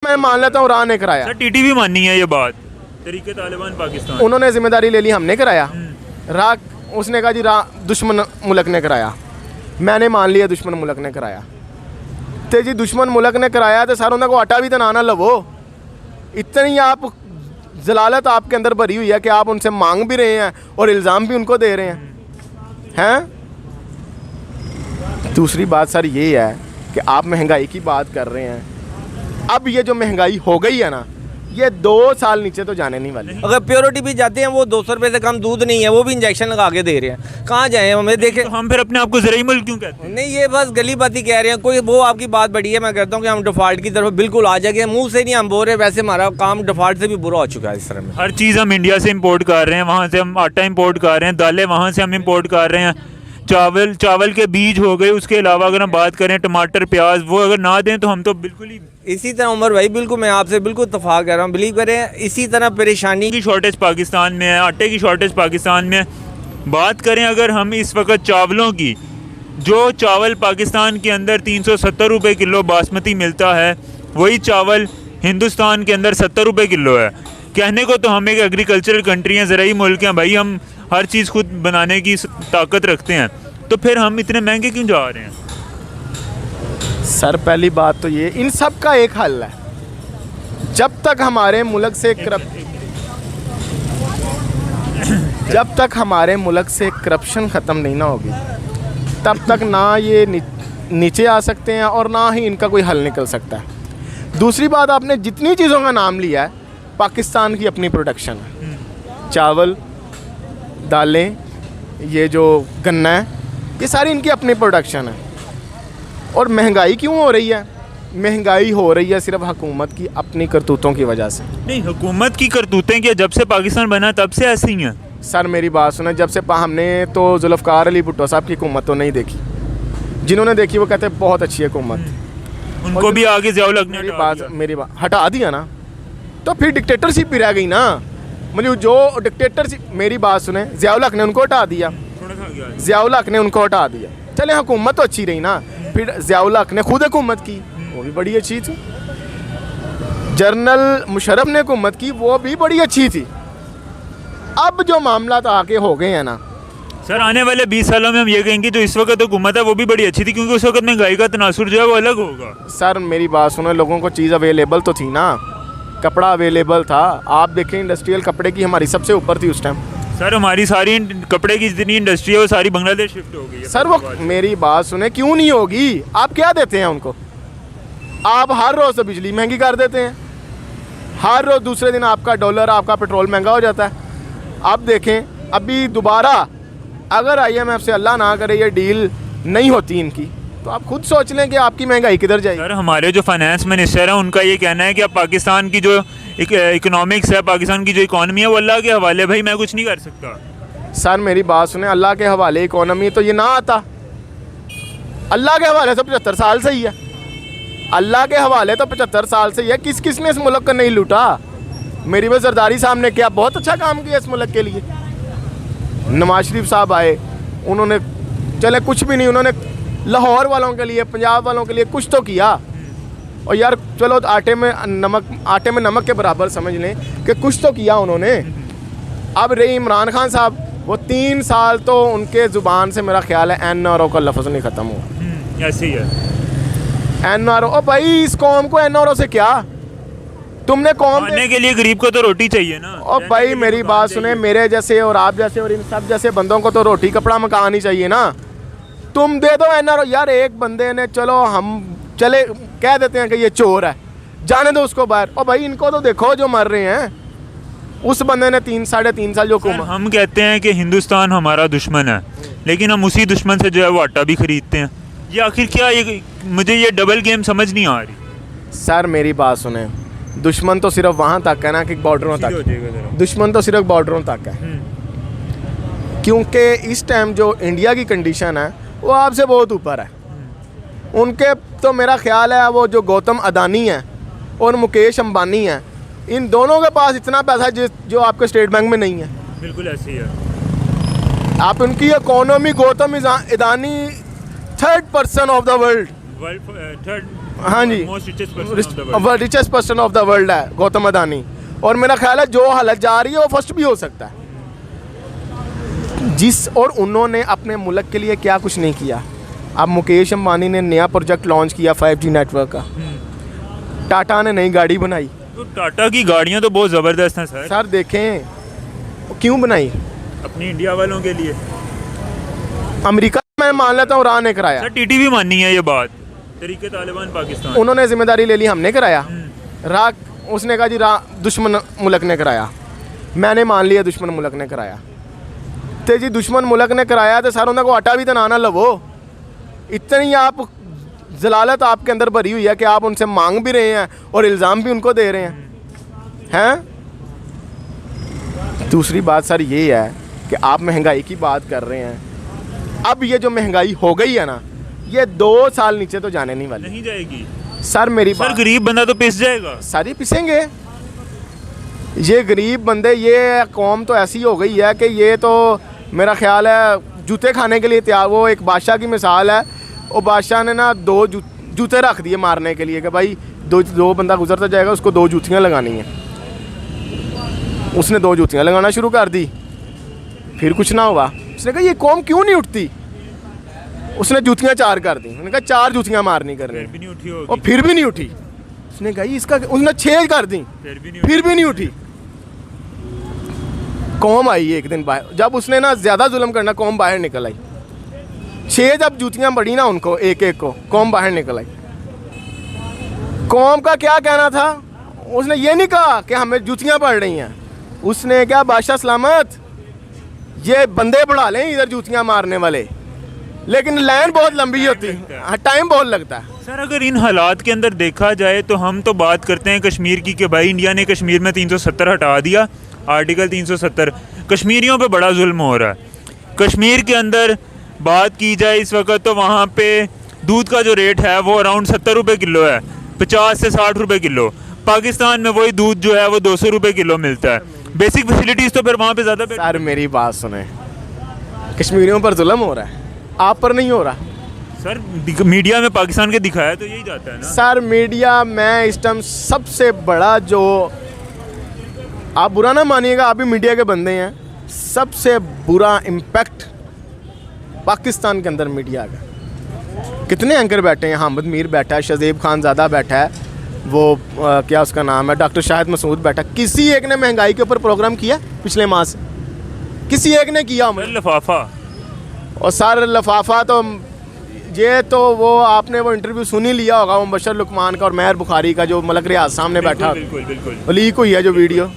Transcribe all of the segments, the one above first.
मैं मान लेता हूँ राह ने कराया। सर टीटीवी माननी है ये बात, तरीके तालिबान पाकिस्तान। उन्होंने जिम्मेदारी ले ली, हमने कराया। राह उसने कहा जी राह दुश्मन मुल्क ने कराया, मैंने मान लिया दुश्मन मुल्क ने कराया। तो जी दुश्मन मुल्क ने कराया तो सर उन्होंने को आटा भी तो ना लवो। इतनी आप जलालत आपके अंदर भरी हुई है कि आप उनसे मांग भी रहे हैं और इल्ज़ाम भी उनको दे रहे हैं। दूसरी बात सर ये है कि आप महंगाई की बात कर रहे हैं। अब ये जो महंगाई हो गई है ना, ये 2 साल नीचे तो जाने नहीं वाली। अगर प्योरिटी भी जाते हैं वो 200 रुपये से कम दूध नहीं है, वो भी इंजेक्शन लगा के दे रहे हैं। कहाँ जाए हमें देखे। तो हम फिर अपने आप को ज़राई मुल्क क्यों कहते हैं? नहीं ये बस गली बाती कह रहे हैं। कोई वो आपकी बात बड़ी है, मैं कहता हूँ कि हम डिफ़ॉल्ट की तरफ बिल्कुल आ जाएंगे। मुंह से नहीं हम बोल रहे, वैसे हमारा काम डिफ़ॉल्ट से भी बुरा हो चुका है इस तरह में। हर चीज़ हम इंडिया से इम्पोर्ट कर रहे हैं, वहाँ से हम आटा इम्पोर्ट कर रहे हैं, दालें वहाँ से हम इम्पोर्ट कर रहे हैं, चावल के बीज हो गए। उसके अलावा अगर हम बात करें टमाटर प्याज, वो अगर ना दें तो हम तो बिल्कुल ही इसी तरह उमर भाई बिल्कुल मैं आपसे बिल्कुल इत्तेफाक कर रहा हूँ। बिलीव करें इसी तरह परेशानी की शॉर्टेज पाकिस्तान में है, आटे की शॉर्टेज पाकिस्तान में है। बात करें अगर हम इस वक्त चावलों की, जो चावल पाकिस्तान के अंदर 370 रुपये किलो बासमती मिलता है, वही चावल हिंदुस्तान के अंदर 70 रुपये किलो है। कहने को तो हम एक एग्रीकल्चरल कंट्री हैं, ज़राई मुल्क हैं भाई, हम हर चीज़ खुद बनाने की ताकत रखते हैं, तो फिर हम इतने महंगे क्यों जा रहे हैं? सर पहली बात तो ये, इन सब का एक हल है। जब तक हमारे मुल्क से करप्शन ख़त्म नहीं ना होगी, तब तक ना ये नीचे आ सकते हैं और ना ही इनका कोई हल निकल सकता है। दूसरी बात, आपने जितनी चीज़ों का नाम लिया है, पाकिस्तान की अपनी प्रोडक्शन है। चावल, दालें, ये जो गन्ना है, ये सारी इनकी अपनी प्रोडक्शन है। और महंगाई क्यों हो रही है? महंगाई हो रही है सिर्फ हुकूमत की अपनी करतूतों की वजह से। नहीं, हुकूमत की करतूतें क्या जब से पाकिस्तान बना तब से ऐसी ही हैं? सर मेरी बात सुने, जब से हमने तो जुल्फ़िकार अली भुट्टो साहब की हुकूमत तो नहीं देखी। जिन्होंने देखी वो कहते हैं बहुत अच्छी हुकूमत, उनको भी आगे ज़ियाउल हक ने मेरी बात हटा दिया ना, तो फिर डिक्टेटरशिप भी रह गई ना। मतलब जो डिक्टेटरशिप, मेरी बात सुने, ज़ियाउल हक ने उनको हटा दिया, ज़ियाउल हक ने उनको हटा दिया। चले हुकूमत तो अच्छी रही ना। फिर ज़ियाउल हक ने खुद हुकूमत की, वो भी बड़ी अच्छी थी। जनरल मुशर्रफ ने हुकूमत की, वो भी बड़ी अच्छी थी। अब जो मामला तो आके हो गए हैं ना सर, आने वाले 20 सालों में हम ये कहेंगे जो इस वक्त हुकूमत है वो भी बड़ी अच्छी थी, क्योंकि उस वक्त महंगाई का तनासुर जो है वो अलग होगा। सर मेरी बात सुनो, लोगों को चीज़ अवेलेबल तो थी ना, कपड़ा अवेलेबल था। आप देखें इंडस्ट्रियल कपड़े की हमारी सबसे ऊपर थी उस टाइम। सर हमारी सारी कपड़े की जितनी इंडस्ट्री है वो सारी बांग्लादेश शिफ्ट हो गई है। सर वो मेरी बात सुने, क्यों नहीं होगी? आप क्या देते हैं उनको? आप हर रोज़ तो बिजली महंगी कर देते हैं, हर रोज़ दूसरे दिन आपका डॉलर, आपका पेट्रोल महंगा हो जाता है। आप देखें अभी दोबारा अगर IMF से अल्लाह ना करे ये डील नहीं होती इनकी, तो आप खुद सोच लें कि आपकी महंगाई किधर जाएगी। सर हमारे जो फाइनेंस मिनिस्टर हैं उनका ये कहना है कि अब पाकिस्तान की जो इकोनॉमिक्स है, पाकिस्तान की जो इकॉनमी है वो अल्लाह के हवाले, भाई मैं कुछ नहीं कर सकता। सर मेरी बात सुने, अल्लाह के हवाले इकोनॉमी तो ये ना आता। अल्लाह के हवाले तो 75 साल से ही है, अल्लाह के हवाले तो 75 साल से ही है। किस ने इस मुल्क को नहीं लूटा? मेरी वह जरदारी साहब ने क्या बहुत अच्छा काम किया इस मुल्क के लिए। नवाज शरीफ साहब आए, उन्होंने चले कुछ भी नहीं, उन्होंने लाहौर वालों के लिए, पंजाब वालों के लिए कुछ तो किया। और यार चलो आटे में नमक के बराबर समझ लें कि कुछ तो किया उन्होंने। अब रही इमरान खान साहब, वो 3 साल तो उनके ज़ुबान से मेरा ख्याल है NRO का लफ्ज़ नहीं ख़त्म हुआ। ऐसे ही है NRO। ओ भाई इस कौम को NRO से क्या? तुमने कौम खाने के लिए गरीब को तो रोटी चाहिए ना। और भाई मेरी बात सुने, मेरे जैसे और आप जैसे और इन सब जैसे बंदों को तो रोटी कपड़ा मकान ही चाहिए ना। तुम दे दो NRO। यार एक बंदे ने, चलो हम चले कह देते हैं कि ये चोर है, जाने दो उसको बाहर। और भाई इनको तो देखो जो मर रहे हैं। उस बंदे ने 3-3.5 साल जो हम कहते हैं कि हिंदुस्तान हमारा दुश्मन है, लेकिन हम उसी दुश्मन से जो है वो आटा भी खरीदते हैं। ये आखिर क्या, ये मुझे ये डबल गेम समझ नहीं आ रही। सर मेरी बात सुने, दुश्मन तो सिर्फ वहाँ तक है ना कि बॉर्डरों तक। दुश्मन तो सिर्फ बॉर्डरों तक है, क्योंकि इस टाइम जो इंडिया की कंडीशन है वो आपसे बहुत ऊपर है। उनके तो मेरा ख्याल है वो जो गौतम अदानी हैं और मुकेश अंबानी हैं, इन दोनों के पास इतना पैसा जो आपके स्टेट बैंक में नहीं है। बिल्कुल ऐसे ही है। आप उनकी economy, Gautam Adani 3rd person of the world, हाँ जी, most richest person of the world. Richest person of the world है गौतम अदानी। और मेरा ख्याल है जो हालत जा रही है वो फर्स्ट भी हो सकता है और उन्होंने अपने मुल्क के लिए क्या कुछ नहीं किया। अब मुकेश अंबानी ने नया प्रोजेक्ट लॉन्च किया 5G नेटवर्क का, टाटा ने नई गाड़ी बनाई। तो टाटा की गाड़ियाँ तो बहुत ज़बरदस्त हैं सर। सर देखें क्यों बनाई, अपनी इंडिया वालों के लिए। अमेरिका मैं मान लेता हूँ राह ने कराया, सर टीटी भी माननी है ये बात, तरीके तालिबान पाकिस्तान। उन्होंने जिम्मेदारी ले ली, हमने कराया। राह उसने कहा जी राह दुश्मन मुल्क ने कराया, मैंने मान लिया दुश्मन मुल्क ने कराया। तो जी दुश्मन मुल्क ने कराया तो सर उन्होंने को आटा भी तो ना लवो। इतनी आप जलालत आपके अंदर भरी हुई है कि आप उनसे मांग भी रहे हैं और इल्ज़ाम भी उनको दे रहे हैं। दूसरी बात सर ये है कि आप महंगाई की बात कर रहे हैं। अब ये जो महंगाई हो गई है ना, ये 2 साल नीचे तो जाने नहीं वाली। नहीं जाएगी सर मेरी सर, गरीब बंदा तो पिस जाएगा। सारी पिसेंगे ये गरीब बंदे। ये कौम तो ऐसी हो गई है कि ये तो मेरा ख्याल है जूते खाने के लिए तैयार। वो एक बादशाह की मिसाल है, वो बादशाह ने ना 2 जूते रख दिए मारने के लिए कि भाई दो बंदा गुजरता जाएगा, उसको 2 जूतियाँ लगानी हैं। उसने 2 जूतियाँ लगाना शुरू कर दी, फिर कुछ ना हुआ। उसने कहा ये कौम क्यों नहीं उठती, उसने जूतियाँ 4 कर दी। उन्होंने कहा 4 जूतियाँ मारनी करनी, फिर भी नहीं उठी और फिर भी नहीं उठी। उसने कहा इसका, उसने 6 कर दी, फिर भी नहीं उठी। कौम आई एक दिन बाहर, जब उसने ना ज़्यादा जुल्म करना, कौम बाहर निकल आई। 6 जब जूतियाँ बढ़ी ना उनको एक एक को, कौम बाहर निकल आई। कौम का क्या कहना था, उसने ये नहीं कहा कि हमें जूतियाँ पड़ रही हैं, उसने क्या बादशाह सलामत ये बंदे बढ़ा लें इधर जूतियाँ मारने वाले, लेकिन लाइन बहुत लंबी होती है, टाइम बहुत लगता है। सर अगर इन हालात के अंदर देखा जाए तो हम तो बात करते हैं कश्मीर की कि भाई इंडिया ने कश्मीर में 370 हटा दिया, आर्टिकल 370। कश्मीरियों पे बड़ा जुल्म हो रहा है। कश्मीर के अंदर बात की जाए इस वक्त तो वहाँ पे दूध का जो रेट है वो अराउंड 70 रुपये किलो है, 50 से 60 रुपये किलो। पाकिस्तान में वही दूध जो है वो 200 रुपये किलो मिलता है। बेसिक फैसिलिटीज़ तो फिर वहाँ पे ज़्यादा। सर मेरी बात सुने, कश्मीरियों पर जुल्म हो रहा है, आप पर नहीं हो रहा। सर मीडिया में पाकिस्तान के दिखाया तो यही जाता है ना। सर मीडिया में इस टाइम सबसे बड़ा जो, आप बुरा ना मानिएगा, आप भी मीडिया के बंदे हैं, सबसे बुरा इम्पैक्ट पाकिस्तान के अंदर मीडिया का। कितने एंकर बैठे हैं, हामिद मीर बैठा है, शज़ेब खान ज़्यादा बैठा है, वो क्या उसका नाम है, डॉक्टर शाहिद मसूद बैठा। किसी एक ने महंगाई के ऊपर प्रोग्राम किया पिछले माह से? किसी एक ने किया? लिफाफा। और सर लिफाफा तो ये तो वो आपने वो इंटरव्यू सुन ही लिया होगा, वो बशर लुकमान का और महर बुखारी का, जो मलक रियाज सामने बैठा, बिल्कुल लीक हुई है जो वीडियो।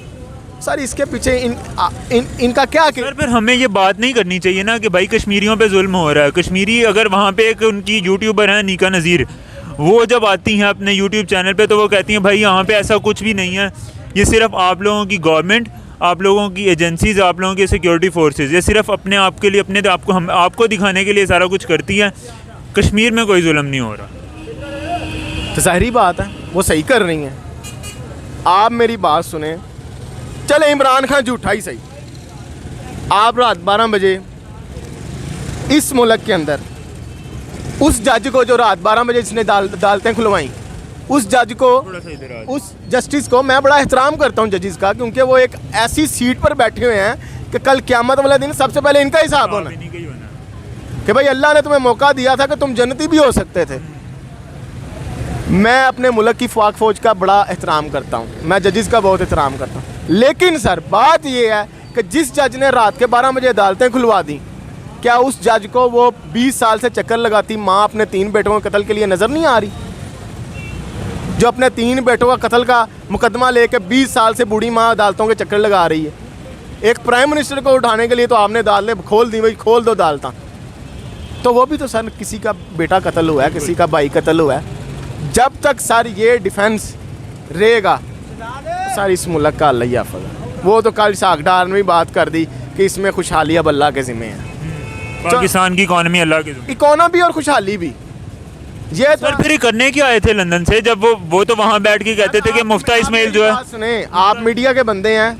सर इसके पीछे इनका क्या? सर फिर हमें ये बात नहीं करनी चाहिए ना कि भाई कश्मीरियों पे जुल्म हो रहा है। कश्मीरी अगर वहाँ पे एक उनकी यूट्यूबर हैं नीका नज़ीर, वो जब आती हैं अपने यूट्यूब चैनल पे तो वो कहती हैं भाई यहाँ पे ऐसा कुछ भी नहीं है, ये सिर्फ आप लोगों की गवर्नमेंट, आप लोगों की एजेंसीज, आप लोगों की सिक्योरिटी फोर्सेस, ये सिर्फ अपने आप के लिए, अपने आपको, हम आपको दिखाने के लिए सारा कुछ करती है। कश्मीर में कोई जुल्म नहीं हो रहा। तो ज़ाहिरी बात है वो सही कर रही हैं। आप मेरी बात सुने, चले इमरान खान झूठा ही सही, आप रात 12 बजे इस मुल्क के अंदर उस जज को जो रात 12 बजे जिसने अदालतें खुलवाई, उस जज को, उस जस्टिस को मैं बड़ा एहतराम करता हूँ जजिस का, क्योंकि वो एक ऐसी सीट पर बैठे हुए हैं कि कल क़यामत वाला दिन सबसे पहले इनका हिसाब होना कि भाई अल्लाह ने तुम्हें मौका दिया था कि तुम जन्नती भी हो सकते थे। मैं अपने मुल्क की फाक फौज का बड़ा एहतराम करता हूँ, मैं जजिस का बहुत एहतराम करता हूँ, लेकिन सर बात ये है कि जिस जज ने रात के 12 बजे अदालतें खुलवा दी, क्या उस जज को वो 20 साल से चक्कर लगाती माँ अपने 3 बेटों के कत्ल के लिए नज़र नहीं आ रही? जो अपने 3 बेटों का कत्ल का मुकदमा लेकर 20 साल से बूढ़ी माँ अदालतों के चक्कर लगा रही है। एक प्राइम मिनिस्टर को उठाने के लिए तो आपने अदालतें खोल दी, भाई खोल दो अदालत, तो वो भी तो सर किसी का बेटा कत्ल हुआ है, किसी का भाई कत्ल हुआ है। जब तक सर ये डिफेंस रहेगा सर इस मुल्क का अल्लाह ही हाफ़िज़ है। वो तो कल सागडार ने भी बात कर दी कि इसमें खुशहाली अब अल्लाह के ज़िम्मे है, पाकिस्तान की इकॉनमी अल्लाह के ज़िम्मे, इकॉनमी और खुशहाली भी। ये सर फिर ये करने क्यों आए थे लंदन से, जब वो तो वहाँ बैठ के कहते थे कि मुफ्ता इस्माइल जो है। सुने, आप मीडिया के बंदे हैं,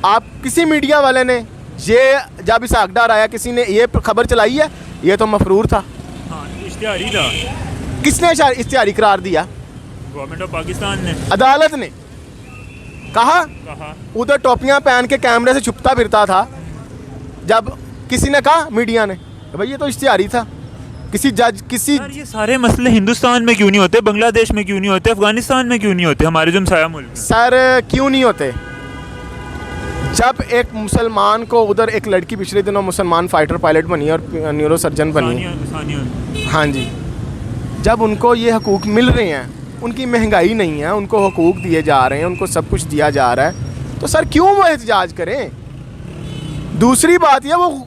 आप किसी मीडिया वाले ने ये जब इसाकडार आया किसी ने ये खबर चलाई है? ये तो मफरूर था, हाँ, इश्तिहारी था। किसने इश्तिहारी करार दिया? गवर्नमेंट ऑफ पाकिस्तान ने अदालत ने कहा। कहा उधर टोपियां पहन के कैमरे से छुपता फिरता था। जब किसी ने कहा, मीडिया ने, भाई ये तो इश्तिहारी था, किसी जज किसी सर ये सारे मसले हिंदुस्तान में क्यों नहीं होते, बांग्लादेश में क्यों नहीं होते, अफगानिस्तान में क्यों नहीं होते, हमारे जो हमसाया मुल्क हैं? सर क्यों नहीं होते? जब एक मुसलमान को, उधर एक लड़की पिछले दिनों मुसलमान फाइटर पायलट बनी और न्यूरो सर्जन बनी, हाँ जी, जब उनको ये हकूक़ मिल रहे हैं, उनकी महंगाई नहीं है, उनको हकूक़ दिए जा रहे हैं, उनको सब कुछ दिया जा रहा है, तो सर क्यों वो एहतजाज करें? दूसरी बात यह, वो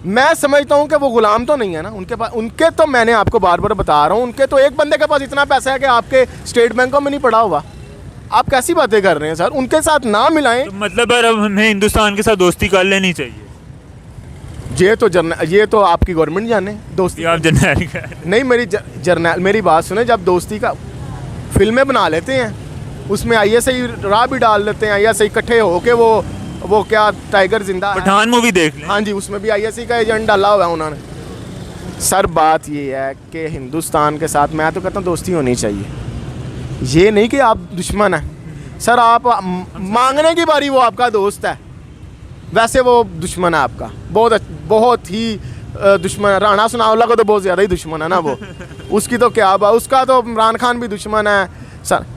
मैं समझता हूँ कि वो गुलाम तो नहीं है ना उनके पास। उनके तो मैंने आपको बार बार बता रहा हूँ, उनके तो एक बंदे के पास इतना पैसा है कि आपके स्टेट बैंकों में नहीं पड़ा हुआ। आप कैसी बातें कर रहे हैं सर? उनके साथ ना मिलाएं। तो मतलब यार अब हमें हिंदुस्तान के साथ दोस्ती कर लेनी चाहिए? ये तो आपकी गवर्नमेंट जाने दोस्ती। आप जर्नैल नहीं, जर्नैल मेरी बात सुने। जब दोस्ती का फिल्में बना लेते हैं, उसमें ISI राह भी डाल देते हैं, ISI इकट्ठे होके वो क्या टाइगर जिंदा है, पठान मूवी देख लें। हाँ जी, उसमें भी ISI का एजेंट डाला हुआ है उन्होंने। सर बात ये है कि हिंदुस्तान के साथ मैं तो कहता हूँ दोस्ती होनी चाहिए, ये नहीं कि आप दुश्मन हैं। सर आप मांगने की बारी वो आपका दोस्त है, वैसे वो दुश्मन है आपका, बहुत ही दुश्मन है। राणा सुनावला को तो बहुत ज़्यादा ही दुश्मन है ना वो। उसकी तो क्या बात, उसका तो इमरान खान भी दुश्मन है।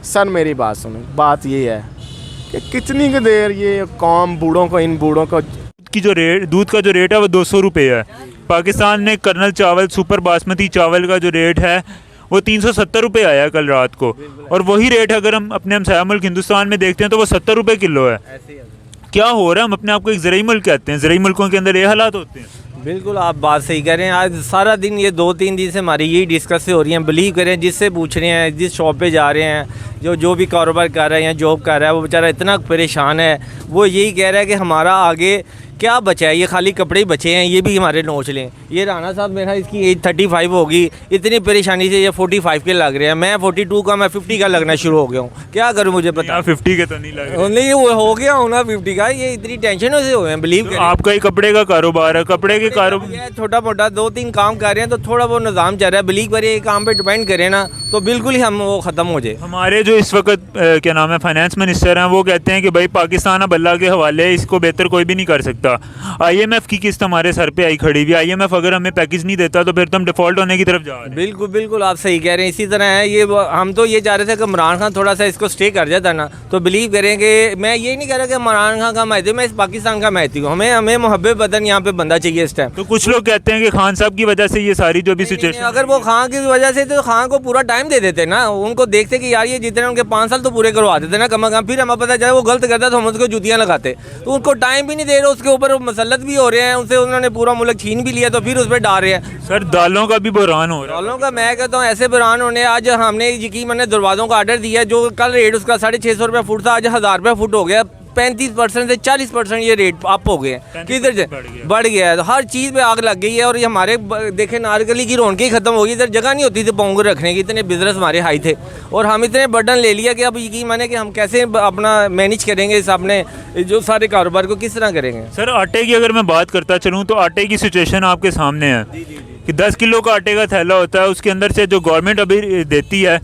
सर मेरी बात सुनो, बात ये है कि कितनी की देर ये कौम बूढ़ों को, इन बूढ़ों को की जो रेट, दूध का जो रेट है वो 200 रुपये है। पाकिस्तान ने कर्नल चावल, सुपर बासमती चावल का जो रेट है वो 370 रुपये आया कल रात को, और वही रेट अगर हम अपने हमसाया मुल्क हिंदुस्तान में देखते हैं तो वो 70 रुपये किलो है। क्या हो रहा है? हम अपने आप को एक ज़रूरी मुल्क कहते हैं, ज़रूरी मुल्कों के अंदर ये हालात होते हैं। बिल्कुल आप बात सही कह रहे हैं। आज सारा दिन ये 2-3 दिन से हमारी यही डिस्कस हो रही हैं। बिलीव करें, जिससे पूछ रहे हैं, जिस शॉप पे जा रहे हैं, जो भी कारोबार कर रहा है या जॉब कर रहा है, वो बेचारा इतना परेशान है। वो यही कह रहा है कि हमारा आगे क्या बचा है, ये खाली कपड़े ही बचे हैं, ये भी हमारे नोच लें। ये राना साहब, मेरा इसकी एज 35 होगी, इतनी परेशानी से ये 45 के लग रहे हैं। मैं 42 का, मैं 50 का लगना शुरू हो गया हूँ। क्या करूँ मुझे पता। 50 के तो नहीं लग रहे। नहीं, वो हो गया हूँ ना 50 का। ये इतनी टेंशनों से हुए हैं, बिलीव तो आपका ही कपड़े का कारोबार है, कपड़े के कारोबार छोटा मोटा 2-3 काम कर रहे हैं, तो थोड़ा वो निज़ाम चल रहा है। बिलीव करिए, काम पे डिपेंड करें ना तो बिल्कुल ही हम वो ख़त्म हो जाए। हमारे जो इस वक्त क्या नाम है फाइनेंस मिनिस्टर हैं, वो कहते हैं कि भाई पाकिस्तान अब अल्लाह के हवाले है, इसको बेहतर कोई भी नहीं कर सकता। IMF की किस्त हमारे सर पे आई खड़ी हुई। IMF अगर हमें पैकेज नहीं देता तो फिर तो हम डिफ़ॉल्ट होने की तरफ जा रहे हैं। बिल्कुल बिल्कुल आप सही कह रहे हैं। इसी तरह है ये, हम तो ये चाह रहे थे कि इमरान खान थोड़ा सा इसको स्टे कर जाता ना, तो बिलीव करेंगे। मैं ये नहीं कह रहा कि इमरान खान का महती, मैं इस पाकिस्तान का महती हूँ। हमें मोहब्बत बदन यहाँ पे बंदा चाहिए इस टाइम। तो कुछ लोग कहते हैं कि खान साहब की वजह से ये सारी जो भी सिचुएशन, अगर वो खान की वजह से, तो खान को पूरा टाइम दे देते ना, उनको देखते कि यार ये जितने उनके 5 साल तो पूरे करवा देते ना कम अज़ कम। फिर हमें पता चला वो गलत करता तो हम उसको जुतियाँ लगाते। तो उनको टाइम भी नहीं दे रहे, उसके ऊपर मसलत भी हो रहे हैं, उनसे उन्होंने पूरा मुल्क छीन भी लिया, तो फिर उस पर डाल रहे हैं। सर दालों का भी बुहरान हो रहा है। दालों का मैं कहता हूँ ऐसे बुहरान होने। आज हमने यकीन मैंने दरवाज़ों का ऑर्डर दिया, जो कल रेट उसका 650 रुपये फुट था, आज 1000 रुपये फुट हो गया। 35% से 40% ये रेट अप हो गए हैं। किधर से बढ़ गया है, तो हर चीज़ पे आग लग गई है। और ये हमारे देखे नारकली की रौनक ही खत्म हो गई। इधर जगह नहीं होती थी पोंग रखने की, इतने बिजनेस हमारे हाई थे, और हम इतने बर्डन ले लिया कि अब यकीन माने कि हम कैसे अपना मैनेज करेंगे इस अपने जो सारे कारोबार को किस तरह करेंगे। सर आटे की अगर मैं बात करता चलूँ तो आटे की सिचुएशन आपके सामने है कि 10 किलो का आटे का थैला होता है, उसके अंदर से जो गवर्नमेंट अभी देती है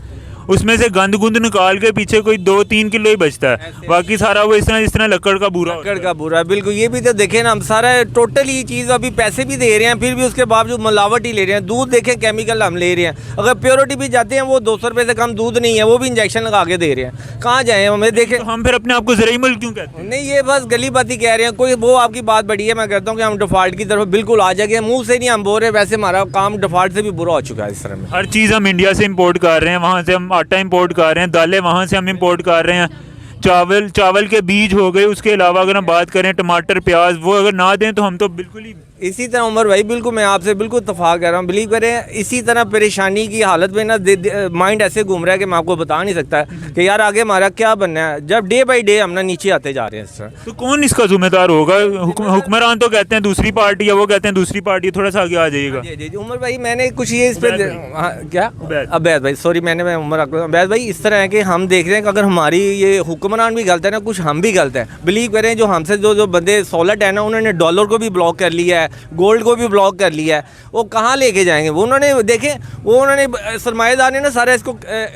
उसमें से गंद गुंद निकाल के पीछे कोई 2-3 किलो ही बचता है, बाकी सारा वो इस तरह लकड़ का बूरा। लकड़ का बूरा, बिल्कुल। ये भी तो देखें ना, हम सारा टोटल ये चीज़ अभी पैसे भी दे रहे हैं, फिर भी उसके बावजूद मिलावट ही ले रहे हैं। दूध देखें, केमिकल हम ले रहे हैं। अगर प्योरिटी भी जाते हैं, वो 200 रुपये से कम दूध नहीं है, वो भी इंजेक्शन लगा के दे रहे हैं। कहाँ जाए हमें? देखें तो हम फिर अपने आप को ज़रूरी मुल्क क्यों कहते हैं? नहीं, ये बस गली बाती कह रहे हैं। कोई वो आपकी बात बड़ी है, मैं कहता हूँ कि हम डिफ़ॉल्ट की तरफ बिल्कुल आ जाएंगे। मुँह से नहीं हम बोल रहे, वैसे हमारा काम डिफ़ॉल्ट से भी बुरा हो चुका है इस तरह में। हर चीज़ हम इंडिया से इंपोर्ट कर रहे हैं, वहाँ से हम आटा इंपोर्ट कर रहे हैं, दालें वहाँ से हम इंपोर्ट कर रहे हैं, चावल के बीज हो गए। उसके अलावा अगर हम बात करें टमाटर प्याज, वो अगर ना दें तो हम तो बिल्कुल ही इसी तरह उमर भाई, बिल्कुल मैं आपसे बिल्कुल इत्तेफाक कर रहा हूँ। बिलीव करें, इसी तरह परेशानी की हालत में ना माइंड ऐसे घूम रहा है कि मैं आपको बता नहीं सकता कि यार आगे हमारा क्या बनना है, जब डे बाई डे हम ना नीचे आते जा रहे हैं इस तरह। तो कौन इसका जिम्मेदार होगा? हुक्मरान तो कहते हैं दूसरी पार्टी है, वो कहते हैं दूसरी पार्टी, थोड़ा सा आगे आ जाइएगा। जी उमर भाई, मैंने कुछ ये इस पर क्या अवैध भाई, सॉरी मैं उमर अवैध भाई, इस तरह है कि हम देख रहे हैं कि अगर हमारी ये हुक्मरान भी गलत है ना, कुछ हम भी गलत है। बिलीव करें, जो हमसे जो बंदे सॉलिड है ना, उन्होंने डॉलर को भी ब्लॉक कर लिया है, गोल्ड को भी ब्लॉक कर लिया है, वो कहाँ लेके जाएंगे? वो उन्होंने देखें, वो उन्होंने सरमाएदार ने ना सारा इसको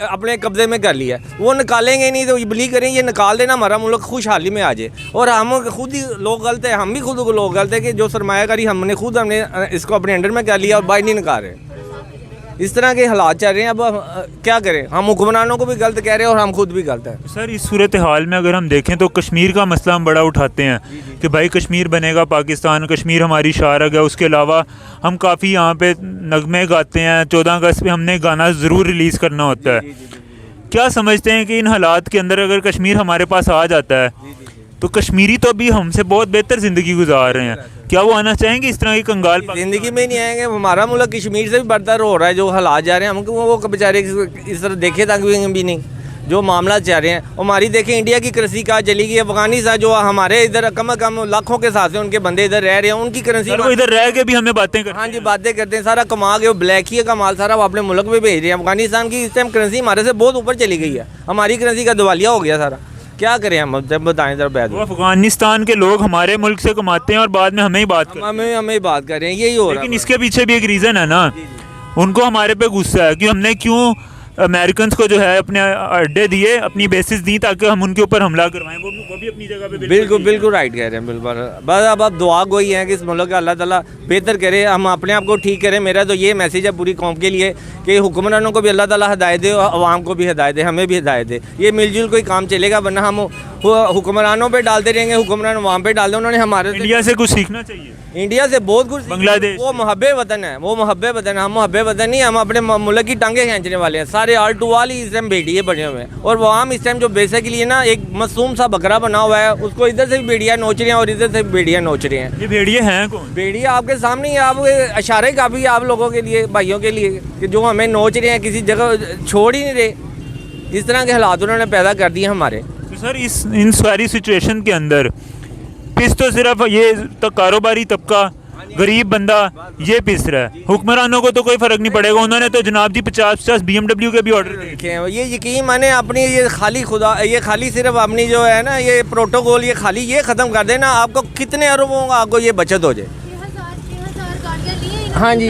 अपने कब्जे में कर लिया है। वो निकालेंगे नहीं तो बिलीव करें ये निकाल देना, हमारा मुल्क खुशहाली में आ जाए। और हम खुद ही लोग गलत है, हम भी खुद को लोग गलत है कि जो सरमायाकारी हमने इसको अपने अंडर में कर लिया और बाहर नहीं निकाल रहे। इस तरह के हालात चल रहे हैं। अब क्या करें? हम हुक्मरानों को भी गलत कह रहे हैं और हम खुद भी गलत हैं। सर, इस सूरत हाल में अगर हम देखें तो कश्मीर का मसला हम बड़ा उठाते हैं कि भाई कश्मीर बनेगा पाकिस्तान, कश्मीर हमारी शारग है। उसके अलावा हम काफ़ी यहाँ पे नगमे गाते हैं। 14 अगस्त पे हमने गाना ज़रूर रिलीज़ करना होता है। क्या समझते हैं कि इन हालात के अंदर अगर कश्मीर हमारे पास आ जाता है तो कश्मीरी तो अभी हमसे बहुत बेहतर ज़िंदगी गुजार रहे हैं, क्या वो आना चाहेंगे इस तरह की कंगाल? ज़िंदगी में नहीं आएंगे। हमारा मुल्क कश्मीर से भी बदतर हो रहा है। जो हालात जा रहे हैं, हमको वो बेचारे इस तरह देखे तक भी नहीं जो मामला चाह रहे हैं। हमारी देखें इंडिया की करेंसी कहाँ चली गई? अफगानिस्तान जो हमारे इधर कम कम लाखों के साथ उनके बंदे इधर रह रहे हैं, उनकी करेंसी वो इधर रह के भी हमें बातें करते हैं। हाँ जी, बातें करते हैं, सारा कमा के वो ब्लैक ही का माल सारा वो अपने मुल्क में भेज रहे हैं। अफगानिस्तान की इस टाइम करेंसी हमारे से बहुत ऊपर चली गई है। हमारी करेंसी का दिवालिया हो गया सारा। क्या करें हम? जब बताएं जरा बैठ। अफगानिस्तान के लोग हमारे मुल्क से कमाते हैं और बाद में हमें ही बात करते हैं। हमें बात कर रहे हैं, यही हो रहा है। लेकिन इसके पीछे भी एक रीज़न है ना, उनको हमारे पे गुस्सा है कि हमने क्यों अमेरिकन को जो है अपने अड्डे दिए, अपनी बेसिस दी ताकि हम उनके ऊपर हमला करवाएं। वो भी अपनी जगह पे बिल्कुल राइट कह रहे हैं। बिल्कुल बस अब दुआ गोई है कि इस मुल्क का अल्लाह ताला बेहतर करे, हम अपने आप को ठीक करें। मेरा तो ये मैसेज है पूरी कौम के लिए कि हुक्मरानों को भी अल्लाह ताला हिदायत दे और अवाम को भी हिदायत दे, हमें भी हिदायत दे। ये मिलजुल कोई काम चलेगा, वरना हम हुक्मरानों पे डालते रहेंगे, हुक्मरान अवाम पे डाल दे। उन्होंने हमारे इंडिया से कुछ सीखना चाहिए। इंडिया से बहुत कुछ, बांग्लादेश वो महब्बे वतन है, वो महब्बे वतन है। हम महब्बे वतन नहीं, हम अपने मुल्क की टांगे खींचने वाले हैं। सारे आल टू वाल ही इस टाइम बेटिए बने हुए हैं। और वो आम इस टाइम जो बेसिकली ना एक मासूम सा बकरा बना हुआ है, उसको इधर से भी बेड़ियाँ नोच रहे हैं और इधर से भी बेड़ियाँ नोच रहे हैं। ये भेड़िए हैं कौन? बेड़िया आपके सामने ही, आप इशारे काफ़ी है आप लोगों के लिए, भाइयों के लिए, कि जो हमें नोच रहे हैं, किसी जगह छोड़ ही नहीं रहे। इस तरह के हालात उन्होंने पैदा कर दिए हमारे। तो सर इन सारी सिचुएशन के अंदर पिस तो सिर्फ ये तो कारोबारी तबका, गरीब बंदा ये पिस रहा है। हुक्मरानों को तो कोई फर्क नहीं पड़ेगा। उन्होंने तो जनाब जी 50-50 BMW के भी ऑर्डर देखे हैं। ये यकीन माने अपनी ये खाली सिर्फ अपनी जो है ना ये प्रोटोकॉल ये खाली ये ख़त्म कर देना, आपको कितने अरबों का आपको ये बचत हो जाए। हाँ जी,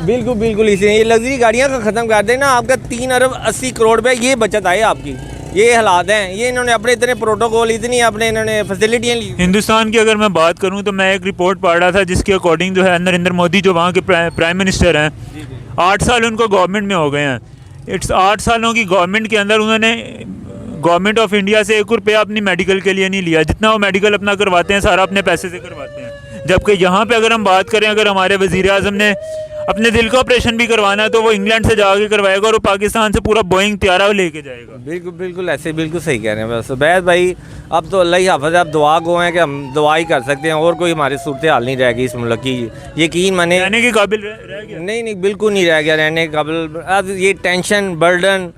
बिल्कुल इसे ये लग्जरी गाड़ियाँ का ख़त्म कर देना, आपका 3 अरब 80 करोड़ पे ये बचत आए आपकी। ये हालात हैं, ये इन्होंने अपने इतने प्रोटोकॉल, इतनी अपने इन्होंने फैसिलिटियाँ ली। हिंदुस्तान की अगर मैं बात करूं तो मैं एक रिपोर्ट पढ़ रहा था जिसके अकॉर्डिंग जो है नरेंद्र मोदी जो वहाँ के प्राइम मिनिस्टर हैं, 8 साल उनको गवर्नमेंट में हो गए हैं। 8 सालों की गवर्नमेंट के अंदर उन्होंने गवर्नमेंट ऑफ इंडिया से 1 रुपया अपनी मेडिकल के लिए नहीं लिया। जितना वो मेडिकल अपना करवाते हैं सारा अपने पैसे से करवाते हैं। जबकि यहाँ पे अगर हम बात करें, अगर हमारे वज़ीर आज़म ने अपने दिल का ऑपरेशन भी करवाना है तो वो इंग्लैंड से जाके करवाएगा और वो पाकिस्तान से पूरा बोइंग त्यारा लेके जाएगा। बिल्कुल ऐसे बिल्कुल सही कह रहे हैं। बस बैद भाई, अब तो अल्लाह ही हाफ़िज़ है, अब दुआ गो हैं कि हम दुआ ही कर सकते हैं और कोई हमारी सूरत हाल नहीं रहेगी इस मुल्क की। यकीन माने रहने के काबिल रह गया? नहीं बिल्कुल नहीं रह गया रहने के काबिल। अब ये टेंशन बर्डन